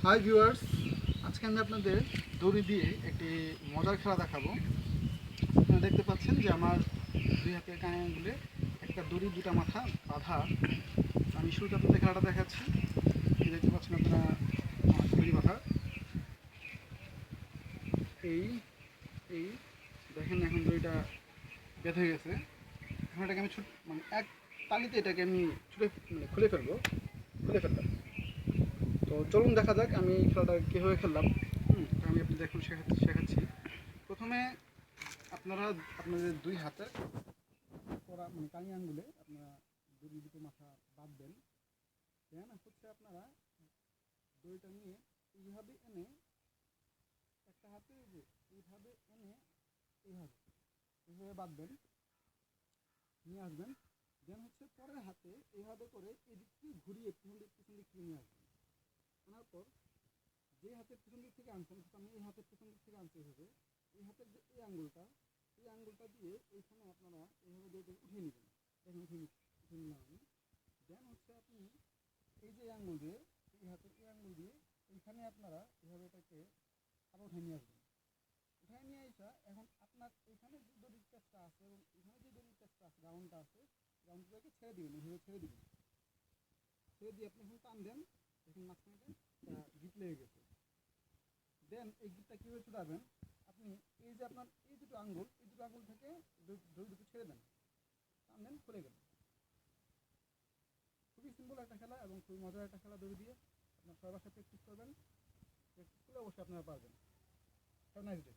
Hi viewers, আজকে আমি আপনাদের দড়ি দিয়ে একটি মজার খেলা দেখাবো। আপনারা দেখতে পাচ্ছেন যে আমার দুই হাতের কানে আঙ্গুলে একটা দড়ি দুটা মাথা বাঁধা। আমি শুরুতে আপনাদের খেলাটা দেখাচ্ছি। দেখতে পাচ্ছেন আপনারা আমার দড়ি বাঁধা। এই এই দেখেন এখন দড়িটা বেঁধে গেছে। এখন এটাকে আমি মানে এক তালিতে এটাকে আমি খুলে ফেললাম। তো চলুন দেখা যাক আমি খেলাটা কীভাবে খেললাম। আমি আপনাদের এখন শেখাচ্ছি। প্রথমে আপনারা আপনাদের দুই হাতে করা কানি আঙ্গুলে আপনারা দুটো মাথা বাঁধবেন। দেন হচ্ছে আপনারা দড়িটা নিয়ে এইভাবে এনে একটা হাতে এইভাবে এনে এইভাবে বাঁধবেন, নিয়ে আসবেন। দেন হচ্ছে পরের হাতে এইভাবে করে এদিক থেকে ঘুরিয়ে পিছন দিক থেকে নিয়ে আসবেন। আনার পর যে হাতের পিছন দিক থেকে আনছেন, আমি এই হাতের পিছন দিক থেকে আনতে হবে। এই হাতের যে এই আঙ্গুলটা দিয়ে এইখানে আপনারা এইভাবে দড়িটা উঠিয়ে নেবেন। দেখেন উঠিয়ে নিলাম আমি। দেন হচ্ছে আপনি এই যে আঙ্গুল দিয়ে এই হাতের এই আঙ্গুল দিয়ে এইখানে আপনারা এইভাবে এটাকে আবার উঠিয়ে নিয়ে আসবেন। উঠায় নিয়ে আসা এখন আপনার এখানে যে দড়ির প্যাচটা আছে এবং এখানে যে দড়ির প্যাচটা আছে, রাউন্ডটা আছে, রাউন্ডটাকে ছেড়ে দিবেন। এইভাবে ছেড়ে দিয়ে আপনি এখন টান দেন। দেখুন মাঝখানে গিট লেগে গেছে। দেন এই গিটটা কীভাবে ছুটাবেন, আপনি এই যে আপনার এই দুটো আঙ্গুল থেকে দড়ি দুটো ছেড়ে দেন, টান দেন, খুলে গেল। খুবই সিম্পল একটা খেলা এবং খুবই মজার একটা খেলা দড়ি দিয়ে। আপনার সবার সাথে প্র্যাকটিস করবেন, প্র্যাকটিস করলে অবশ্যই আপনারা পারবেন। Have nice day.